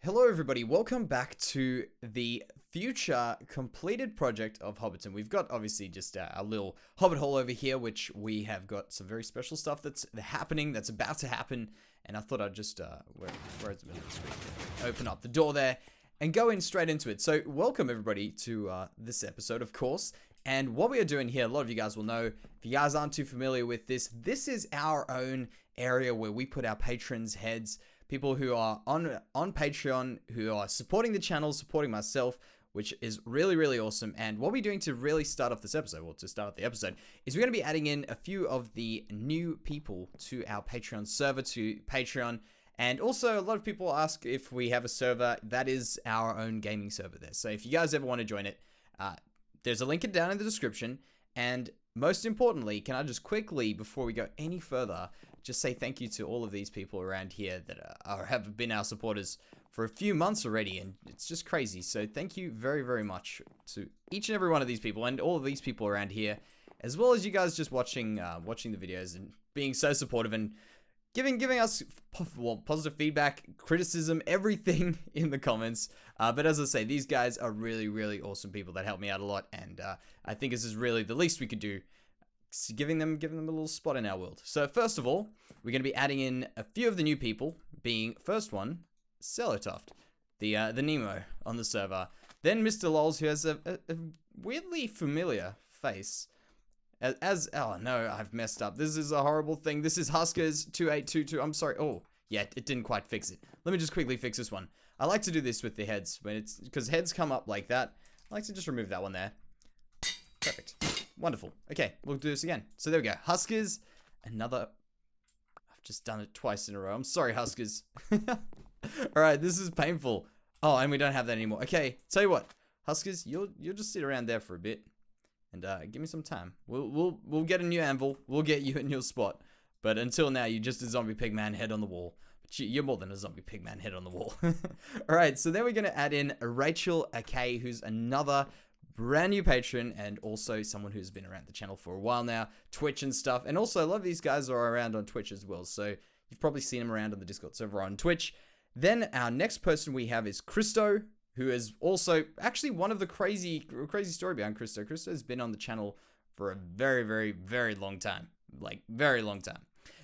Hello everybody, welcome back to the future completed project of Hobbiton. We've got obviously just a little Hobbit hole over here, which we have got some very special stuff that's happening, that's about to happen, and I thought I'd just, where's the middle of the screen? Open up the door there and go in straight into it. So welcome everybody to this episode, of course, and what we are doing here, a lot of you guys will know, if you guys aren't too familiar with this, this is our own area where we put our patrons' heads, people who are on Patreon, who are supporting the channel, supporting myself, which is really, really awesome. And what we're doing to really start off this episode, well, to start off the episode, is we're going to be adding in a few of the new people to our Patreon server, to Patreon. And also, a lot of people ask if we have a server. That is our own gaming server there. So if you guys ever want to join it, there's a link down in the description. And most importantly, can I just quickly, before we go any further, just say thank you to all of these people around here that have been our supporters for a few months already, and it's just crazy. So thank you very, very much to each and every one of these people, and all of these people around here, as well as you guys just watching the videos and being so supportive and giving us positive feedback, criticism, everything in the comments. But as I say, these guys are really, really awesome people that help me out a lot, and I think this is really the least we could do, giving them a little spot in our world. So first of all, we're going to be adding in a few of the new people, being first one, Celotoft, the Nemo on the server. Then Mr. Lols, who has a weirdly familiar face. Oh no, I've messed up. This is a horrible thing. This is Huskers2822. I'm sorry. Oh, yeah, it didn't quite fix it. Let me just quickly fix this one. I like to do this with the heads, when it's because heads come up like that. I like to just remove that one there. Perfect. Wonderful. Okay, we'll do this again. So there we go. Huskers, another. I've just done it twice in a row. I'm sorry, Huskers. Alright, this is painful. Oh, and we don't have that anymore. Okay, tell you what. Huskers, you'll just sit around there for a bit. And give me some time. We'll get a new anvil. We'll get you a new spot. But until now, you're just a zombie pigman head on the wall. But you're more than a zombie pigman head on the wall. Alright, so then we're going to add in Rachel Akay, who's another brand new patron, and also someone who's been around the channel for a while now, Twitch and stuff. And also, a lot of these guys are around on Twitch as well, so you've probably seen them around on the Discord server on Twitch. Then our next person we have is Christo, who is also actually one of the crazy story behind Christo. Christo has been on the channel for a very, very, very long time, like very long time.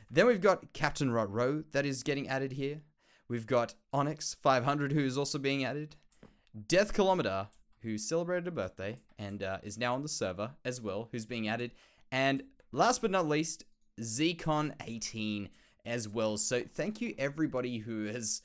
Then we've got Captain Rotro that is getting added here. We've got Onyx500, who is also being added. Death Kilometer, who celebrated a birthday and is now on the server as well, who's being added. And last but not least, Zcon18 as well. So thank you everybody who has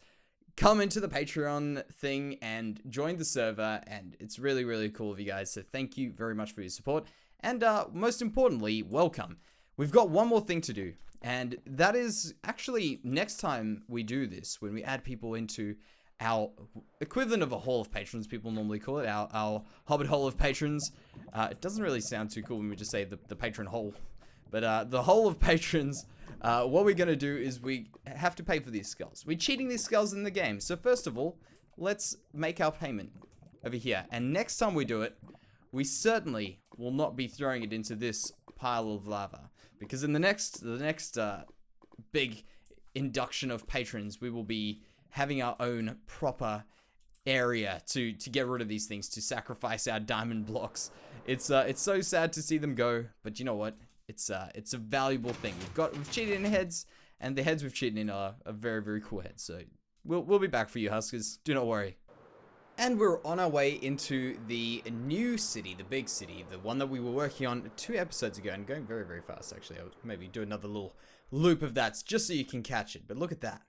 come into the Patreon thing and joined the server, and it's really, really cool of you guys. So thank you very much for your support. And most importantly, welcome. We've got one more thing to do, and that is actually next time we do this, when we add people into our equivalent of a Hall of Patrons, people normally call it, our Hobbit Hall of Patrons. It doesn't really sound too cool when we just say the Patron Hole. But the Hall of Patrons, what we're going to do is we have to pay for these skulls. We're cheating these skulls in the game. So first of all, let's make our payment over here. And next time we do it, we certainly will not be throwing it into this pile of lava. Because in the next big induction of patrons, we will be having our own proper area to get rid of these things, to sacrifice our diamond blocks. It's so sad to see them go, but you know what? It's a valuable thing. We've cheated in heads, and the heads we've cheated in are very, very cool heads. So we'll be back for you, Huskers. Do not worry. And we're on our way into the new city, the big city, the one that we were working on 2 episodes ago, and going very, very fast. Actually, I'll maybe do another little loop of that just so you can catch it. But look at that.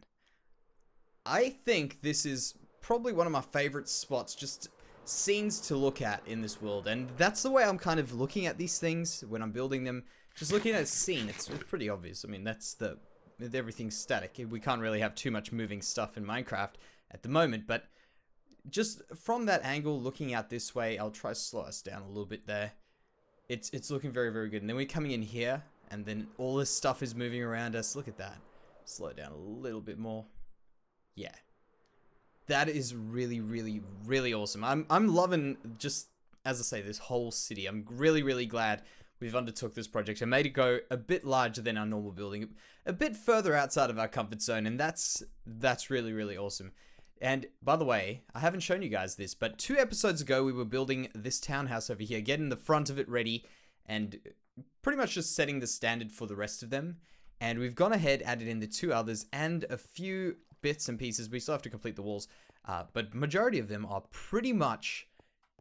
I think this is probably one of my favorite spots, just scenes to look at in this world. And that's the way I'm kind of looking at these things when I'm building them. Just looking at a scene, it's pretty obvious. I mean, everything's static. We can't really have too much moving stuff in Minecraft at the moment. But just from that angle, looking out this way, I'll try to slow us down a little bit there. It's looking very, very good. And then we're coming in here, and then all this stuff is moving around us. Look at that. Slow it down a little bit more. Yeah, that is really, really, really awesome. I'm loving, just as I say, this whole city. I'm really, really glad we've undertook this project and made it go a bit larger than our normal building, a bit further outside of our comfort zone, and that's really, really awesome. And by the way, I haven't shown you guys this, but 2 episodes ago, we were building this townhouse over here, getting the front of it ready, and pretty much just setting the standard for the rest of them. And we've gone ahead, added in the 2 others, and a few bits and pieces. We still have to complete the walls, but majority of them are pretty much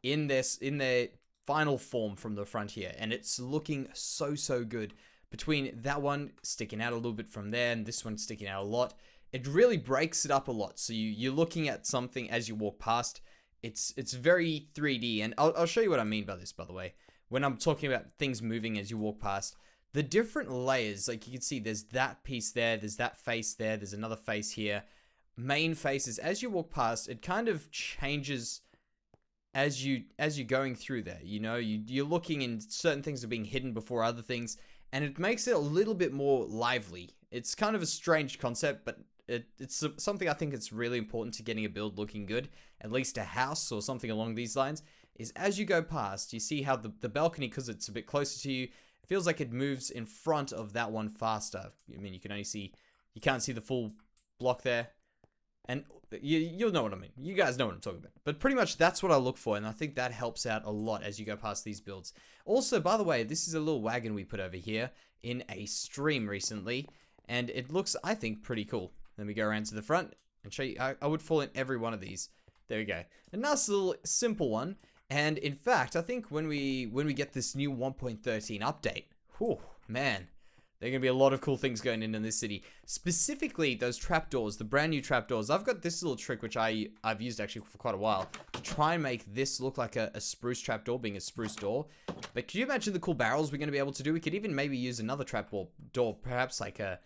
in their final form from the front here, and it's looking so good. Between that one sticking out a little bit from there, and this one sticking out a lot, it really breaks it up a lot. So you're looking at something as you walk past. It's very 3D, and I'll show you what I mean by this, by the way. When I'm talking about things moving as you walk past, the different layers, like you can see, there's that piece there, there's that face there, there's another face here. Main faces, as you walk past, it kind of changes as you're going through there. You know, you're looking, and certain things are being hidden before other things, and it makes it a little bit more lively. It's kind of a strange concept, but it's something I think it's really important to getting a build looking good, at least a house or something along these lines, is as you go past, you see how the balcony, because it's a bit closer to you, it feels like it moves in front of that one faster. I mean, you can't see the full block there, and you'll know what I mean. You guys know what I'm talking about. But pretty much that's what I look for, and I think that helps out a lot as you go past these builds. Also, by the way, this is a little wagon we put over here in a stream recently, and it looks, I think, pretty cool. Let me go around to the front and show you. I would fall in every one of these. There we go. A nice little simple one. And in fact, I think when we get this new 1.13 update, whew, man, there are going to be a lot of cool things going in this city. Specifically, those trapdoors, the brand new trapdoors. I've got this little trick, which I've used actually for quite a while, to try and make this look like a spruce trapdoor, being a spruce door. But could you imagine the cool barrels we're going to be able to do? We could even maybe use another trapdoor, perhaps like a...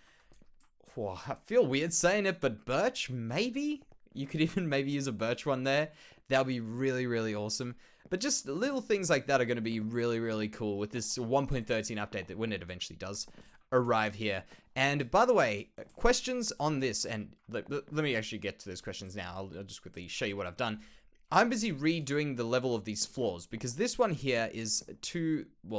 Oh, I feel weird saying it, but birch, maybe? You could even maybe use a birch one there. That would be really awesome. But just little things like that are going to be really cool with this 1.13 update, that when it eventually does arrive here. And by the way, questions on this, and let me actually get to those questions now. I'll just quickly show you what I've done. I'm busy redoing the level of these floors, because this one here is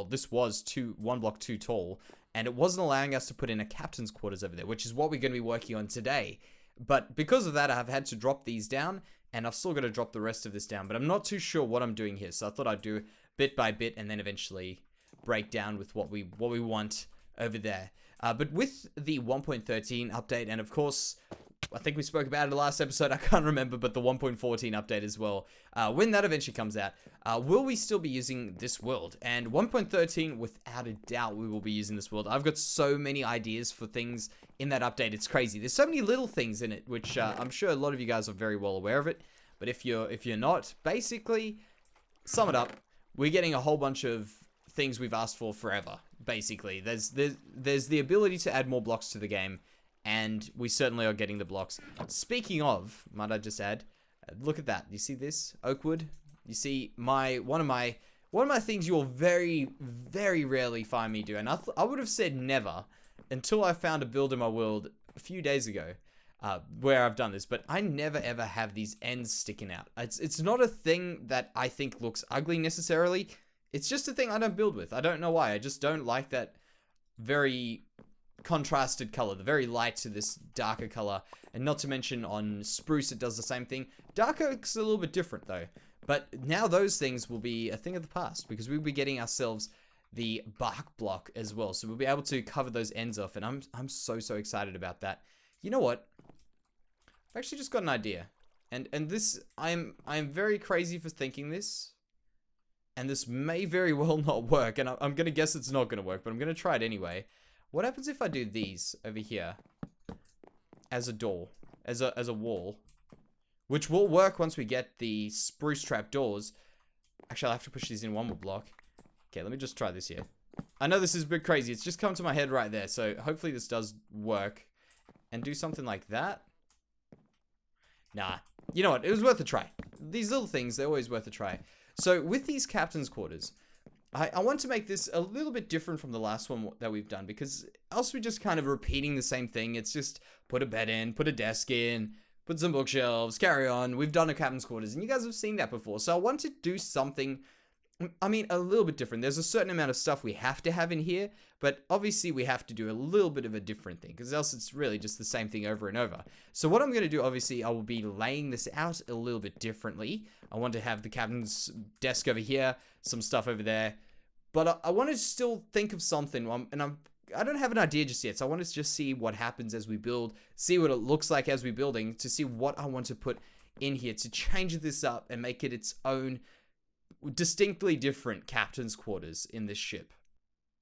this was 1 block too tall, and it wasn't allowing us to put in a captain's quarters over there, which is what we're going to be working on today. But because of that, I've had to drop these down, and I've still got to drop the rest of this down, but I'm not too sure what I'm doing here, so I thought I'd do bit by bit, and then eventually break down with what we want over there. But with the 1.13 update, and of course, I think we spoke about it in the last episode, I can't remember, but the 1.14 update as well, when that eventually comes out, will we still be using this world? And 1.13, without a doubt, we will be using this world. I've got so many ideas for things in that update, it's crazy. There's so many little things in it, which I'm sure a lot of you guys are very well aware of it, but if you're not, basically, sum it up, we're getting a whole bunch of things we've asked for forever, basically. There's the ability to add more blocks to the game, and we certainly are getting the blocks. Speaking of, might I just add, look at that. You see this? Oakwood? You see one of my things you'll very rarely find me do, and I would have said never until I found a build in my world a few days ago where I've done this, but I never ever have these ends sticking out. It's not a thing that I think looks ugly necessarily. It's just a thing I don't build with. I don't know why. I just don't like that very contrasted color, the very light to this darker color, and not to mention on spruce it does the same thing. Dark oak's a little bit different though, but now those things will be a thing of the past, because we'll be getting ourselves the bark block as well, so we'll be able to cover those ends off, and I'm so excited about that. You know what, I've actually just got an idea, and this, I'm very crazy for thinking this, and this may very well not work, and I'm gonna guess it's not gonna work, but I'm gonna try it anyway. What happens if I do these over here as a door, as a wall, which will work once we get the spruce trap doors. Actually, I'll have to push these in one more block. Okay, let me just try this here. I know this is a bit crazy. It's just come to my head right there. So hopefully this does work. And do something like that. Nah. You know what? It was worth a try. These little things, they're always worth a try. So with these captain's quarters, I want to make this a little bit different from the last one that we've done, because else we're just kind of repeating the same thing. It's just put a bed in, put a desk in, put some bookshelves, carry on. We've done a captain's quarters, and you guys have seen that before. So I want to do something I mean, a little bit different. There's a certain amount of stuff we have to have in here, but obviously we have to do a little bit of a different thing, because else it's really just the same thing over and over. So what I'm going to do, obviously, I will be laying this out a little bit differently. I want to have the captain's desk over here, some stuff over there, but I want to still think of something, and I don't have an idea just yet, so I want to just see what happens as we build, see what it looks like as we're building, to see what I want to put in here to change this up and make it its own distinctly different captain's quarters in this ship.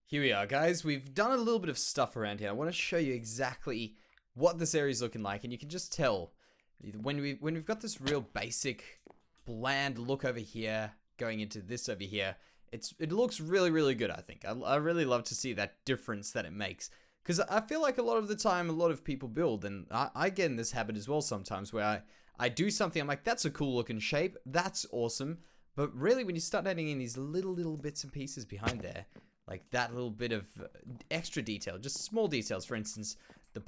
Here we are, guys. We've done a little bit of stuff around here. I want to show you exactly what this area is looking like, and you can just tell when we've got this real basic, bland look over here going into this over here. It looks really, really good, I think. I really love to see that difference that it makes, because I feel like a lot of the time, a lot of people build, and I get in this habit as well sometimes, where I do something, I'm like, that's a cool looking shape, that's awesome. But really, when you start adding in these little bits and pieces behind there, like that little bit of extra detail, just small details, for instance, the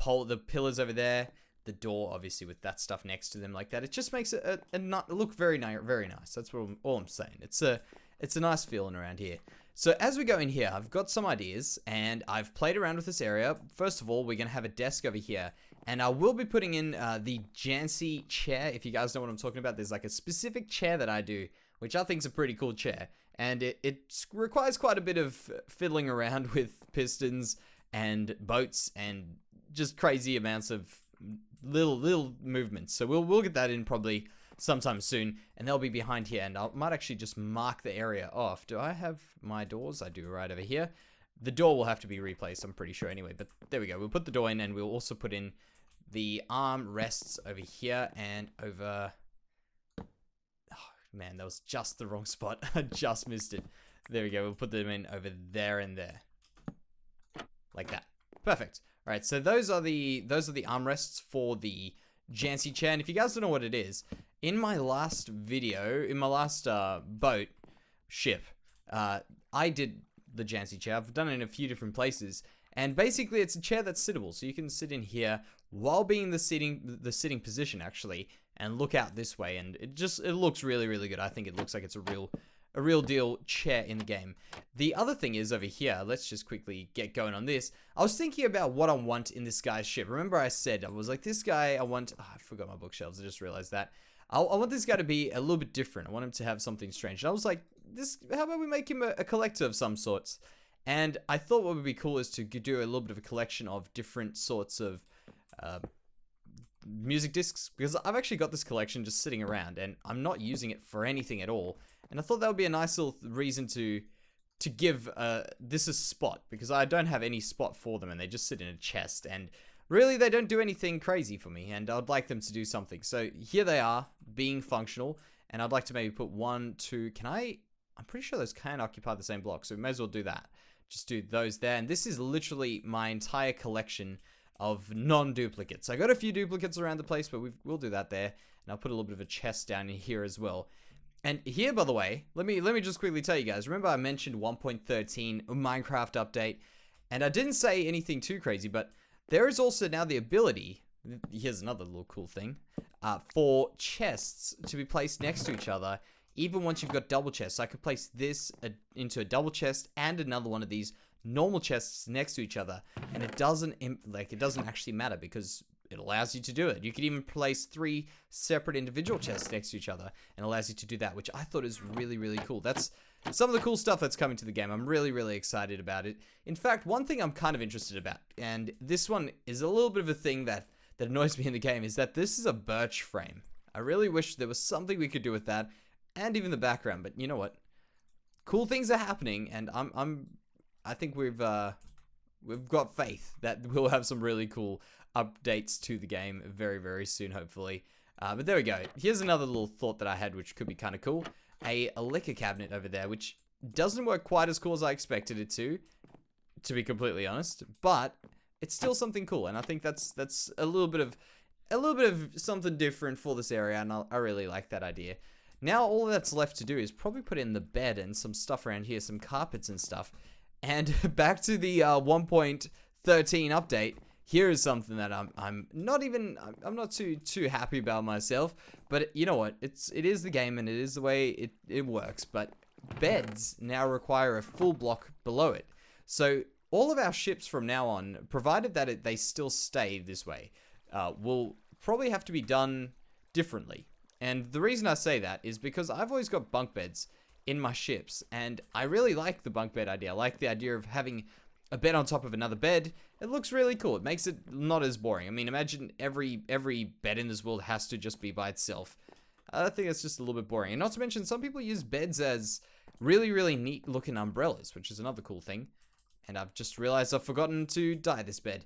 pillars over there, the door, obviously, with that stuff next to them like that, it just makes it look very nice. That's all I'm saying. It's a nice feeling around here. So as we go in here, I've got some ideas, and I've played around with this area. First of all, we're going to have a desk over here, and I will be putting in the Jansey chair. If you guys know what I'm talking about, there's like a specific chair that I do, which I think is a pretty cool chair, and it requires quite a bit of fiddling around with pistons and boats and just crazy amounts of little movements. So we'll get that in probably sometime soon, and they'll be behind here, and I might actually just mark the area off. Do I have my doors? I do, right over here. The door will have to be replaced, I'm pretty sure anyway, but there we go. We'll put the door in, and we'll also put in the arm rests over here and over... Man, that was just the wrong spot. I just missed it. There we go. We'll put them in over there and there. Like that. Perfect. All right, so those are the armrests for the Jansey chair. And if you guys don't know what it is, in my last video, in my last boat ship, I did the Jansey chair. I've done it in a few different places. And basically, it's a chair that's sittable. So you can sit in here while being the sitting position, actually, and look out this way, and it looks really, really good. I think it looks like it's a real deal chair in the game. The other thing is over here, let's just quickly get going on this. I was thinking about what I want in this guy's ship. Remember I said, I was like, this guy, I forgot my bookshelves, I just realized that. I want this guy to be a little bit different. I want him to have something strange. And I was like, how about we make him a collector of some sorts? And I thought what would be cool is to do a little bit of a collection of different sorts of music discs, because I've actually got this collection just sitting around and I'm not using it for anything at all, and I thought that would be a nice little reason to give this a spot, because I don't have any spot for them and they just sit in a chest, and really they don't do anything crazy for me, and I'd like them to do something. So here they are being functional, and I'd like to maybe put 1, 2, I'm pretty sure those can occupy the same block, so we may as well do that. Just do those there, and this is literally my entire collection of non-duplicates. I got a few duplicates around the place, but we'll do that there. And I'll put a little bit of a chest down in here as well. And here, by the way, let me just quickly tell you guys. Remember I mentioned 1.13 Minecraft update, and I didn't say anything too crazy, but there is also now the ability, here's another little cool thing, for chests to be placed next to each other, even once you've got double chests. So I could place this into a double chest and another one of these normal chests next to each other, and it doesn't actually matter, because it allows you to do it. You could even place 3 separate individual chests next to each other and allows you to do that, which I thought is really, really cool. That's some of the cool stuff that's coming to the game. I'm really, really excited about it. In fact, one thing I'm kind of interested about, and this one is a little bit of a thing that annoys me in the game, is that this is a birch frame. I really wish there was something we could do with that, and even the background, but you know what? Cool things are happening, and I think we've got faith that we'll have some really cool updates to the game very, very soon, hopefully. But there we go. Here's another little thought that I had, which could be kind of cool. A liquor cabinet over there, which doesn't work quite as cool as I expected it to be completely honest. But it's still something cool, and I think that's a little bit of something different for this area, and I really like that idea. Now all that's left to do is probably put in the bed and some stuff around here, some carpets and stuff. And back to the 1.13 update. Here is something that I'm not too happy about myself, but you know what? It is the game and it is the way it works. But beds now require a full block below it. So all of our ships from now on, provided that they still stay this way, will probably have to be done differently. And the reason I say that is because I've always got bunk beds in my ships, and I really like the bunk bed idea. I like the idea of having a bed on top of another bed. It looks really cool. It makes it not as boring. I mean, imagine every bed in this world has to just be by itself. I think it's just a little bit boring. And not to mention, some people use beds as really, really neat looking umbrellas, which is another cool thing. And I've just realized I've forgotten to dye this bed.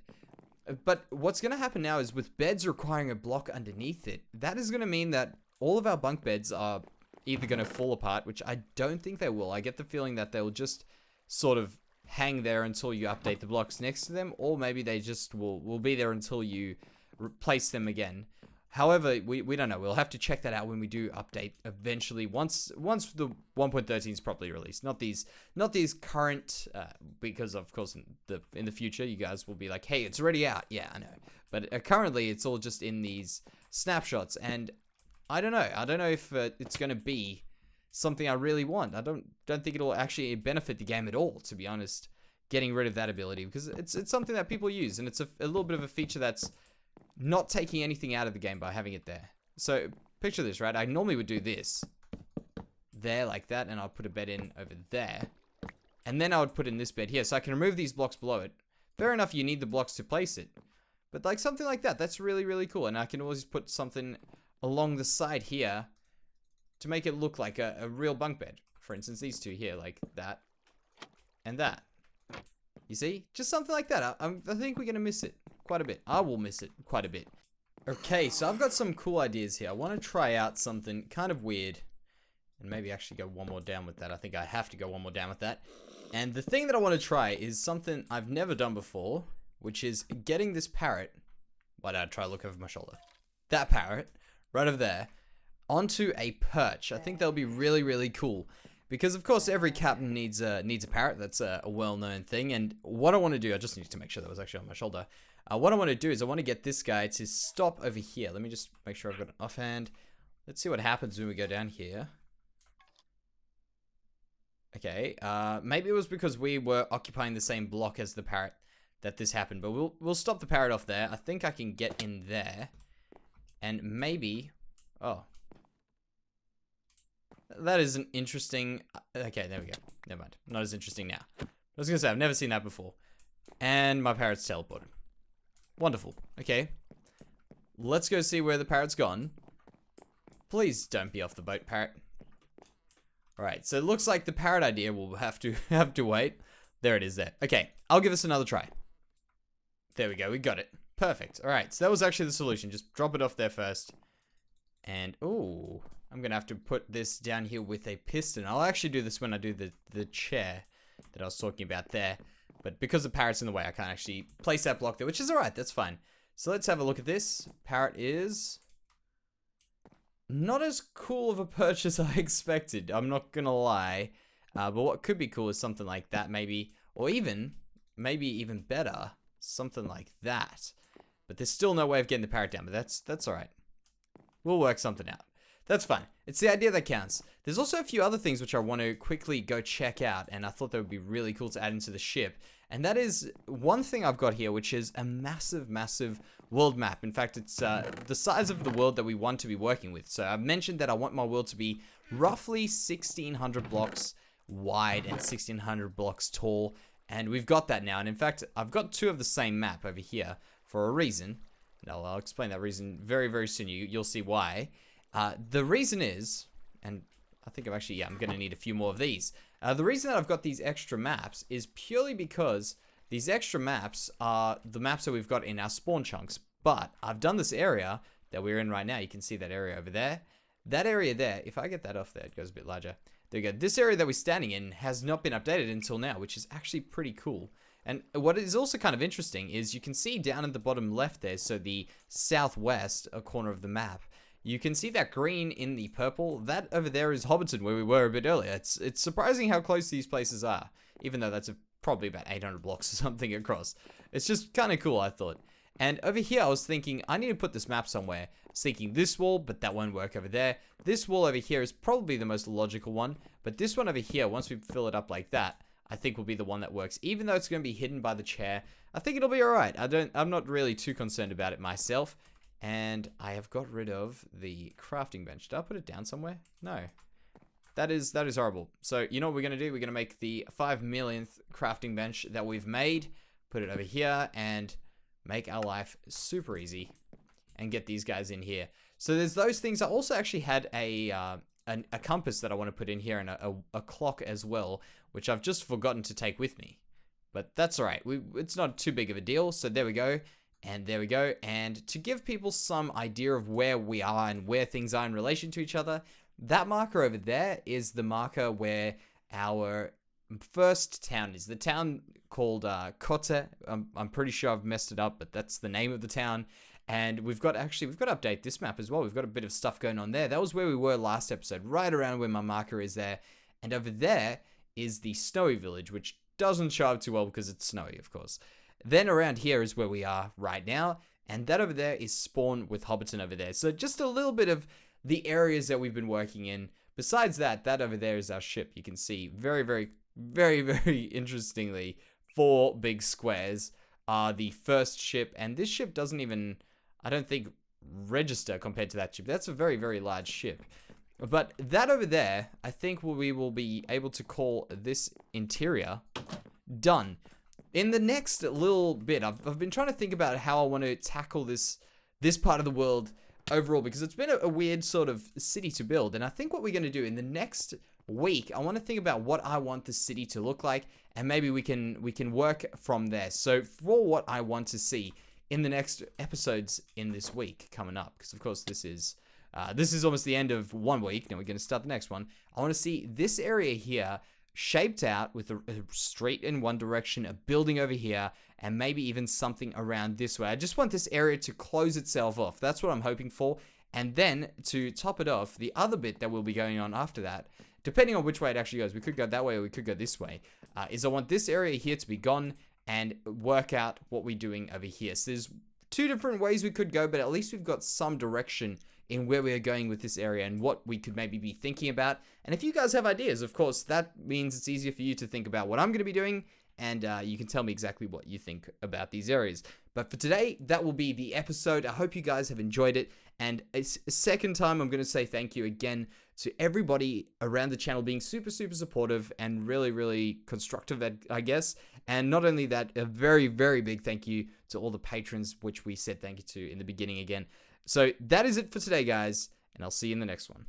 But what's going to happen now is with beds requiring a block underneath it, that is going to mean that all of our bunk beds are either going to fall apart, which I don't think they will. I get the feeling that they'll just sort of hang there until you update the blocks next to them, or maybe they just will be there until you replace them again. However, we don't know. We'll have to check that out when we do update eventually, once the 1.13 is properly released. Not these current, because of course in the future you guys will be like, hey, it's already out. Yeah, I know. But currently it's all just in these snapshots, and I don't know. I don't know if it's going to be something I really want. I don't think it'll actually benefit the game at all, to be honest, getting rid of that ability, because it's something that people use, and it's a little bit of a feature that's not taking anything out of the game by having it there. So picture this, right? I normally would do this there like that, and I'll put a bed in over there, and then I would put in this bed here, so I can remove these blocks below it. Fair enough, you need the blocks to place it, but like something like that, that's really, really cool. And I can always put something along the side here to make it look like a real bunk bed. For instance, these two here, like that and that. You see? Just something like that. I think we're going to miss it quite a bit. I will miss it quite a bit. Okay, so I've got some cool ideas here. I want to try out something kind of weird, and maybe actually go one more down with that. I think I have to go one more down with that. And the thing that I want to try is something I've never done before, which is getting this parrot. Why did I try to look over my shoulder? That parrot, right over there, onto a perch. I think that'll be really, really cool. Because of course every captain needs a parrot. That's a well-known thing. And what I want to do, I just need to make sure that was actually on my shoulder. What I want to do is I want to get this guy to stop over here. Let me just make sure I've got an offhand. Let's see what happens when we go down here. Okay, maybe it was because we were occupying the same block as the parrot that this happened. But we'll stop the parrot off there. I think I can get in there. And maybe... Oh. That is an interesting... Okay, there we go. Never mind. Not as interesting now. I was going to say, I've never seen that before. And my parrot's teleported. Wonderful. Okay. Let's go see where the parrot's gone. Please don't be off the boat, parrot. Alright, so it looks like the parrot idea will have to wait. There it is there. Okay, I'll give this another try. There we go, we got it. Perfect. Alright, so that was actually the solution. Just drop it off there first. And, ooh, I'm going to have to put this down here with a piston. I'll actually do this when I do the chair that I was talking about there. But because the parrot's in the way, I can't actually place that block there, which is alright, that's fine. So let's have a look at this. Parrot is not as cool of a perch as I expected, I'm not going to lie. But what could be cool is something like that maybe, or maybe even better, something like that. But there's still no way of getting the parrot down, but that's alright. We'll work something out. That's fine. It's the idea that counts. There's also a few other things which I want to quickly go check out, and I thought that would be really cool to add into the ship. And that is one thing I've got here, which is a massive, massive world map. In fact, it's the size of the world that we want to be working with. So I've mentioned that I want my world to be roughly 1,600 blocks wide and 1,600 blocks tall. And we've got that now. And in fact, I've got two of the same map over here for a reason. And I'll explain that reason very, very soon. You'll see why. The reason is, and I think I'm going to need a few more of these. The reason that I've got these extra maps is purely because these extra maps are the maps that we've got in our spawn chunks. But I've done this area that we're in right now. You can see that area over there. That area there, if I get that off there, it goes a bit larger. There you go. This area that we're standing in has not been updated until now, which is actually pretty cool. And what is also kind of interesting is you can see down at the bottom left there, so the southwest corner of the map, you can see that green in the purple. That over there is Hobbiton, where we were a bit earlier. It's surprising how close these places are, even though that's probably about 800 blocks or something across. It's just kind of cool, I thought. And over here, I was thinking, I need to put this map somewhere. I was thinking this wall, but that won't work over there. This wall over here is probably the most logical one. But this one over here, once we fill it up like that, I think will be the one that works. Even though it's going to be hidden by the chair, I think it'll be alright. I'm not really too concerned about it myself. And I have got rid of the crafting bench. Did I put it down somewhere? No. That is horrible. So, you know what we're going to do? We're going to make the 5 millionth crafting bench that we've made. Put it over here and make our life super easy. And get these guys in here. So there's those things. I also actually had a compass that I want to put in here and a clock as well, which I've just forgotten to take with me. But that's alright. It's not too big of a deal. So there we go. And there we go. And to give people some idea of where we are and where things are in relation to each other, that marker over there is the marker where our first town is. The town called Kote. I'm pretty sure I've messed it up, but that's the name of the town. And we've got to update this map as well. We've got a bit of stuff going on there. That was where we were last episode, right around where my marker is there. And over there is the snowy village, which doesn't show up too well because it's snowy, of course. Then around here is where we are right now. And that over there is spawn with Hobbiton over there. So just a little bit of the areas that we've been working in. Besides that, that over there is our ship. You can see very, very, very, very interestingly, 4 big squares are the first ship. And this ship doesn't even, I don't think, register compared to that ship. That's a very, very large ship. But that over there, I think we will be able to call this interior done. In the next little bit, I've been trying to think about how I want to tackle this part of the world overall, because it's been a weird sort of city to build. And I think what we're going to do in the next week, I want to think about what I want the city to look like, and maybe we can work from there. So for what I want to see in the next episodes in this week coming up, because of course this is almost the end of one week. Now we're going to start the next one. I want to see this area here shaped out with a street in one direction, a building over here, and maybe even something around this way. I just want this area to close itself off. That's what I'm hoping for. And then to top it off, the other bit that will be going on after that, depending on which way it actually goes, we could go that way or we could go this way, is I want this area here to be gone and work out what we're doing over here. So there's 2 different ways we could go, but at least we've got some direction in where we are going with this area and what we could maybe be thinking about. And if you guys have ideas, of course, that means it's easier for you to think about what I'm going to be doing, and you can tell me exactly what you think about these areas. But for today, that will be the episode. I hope you guys have enjoyed it. And it's a second time I'm going to say thank you again to everybody around the channel being super, super supportive and really, really constructive, I guess. And not only that, a very, very big thank you to all the patrons, which we said thank you to in the beginning again. So that is it for today, guys, and I'll see you in the next one.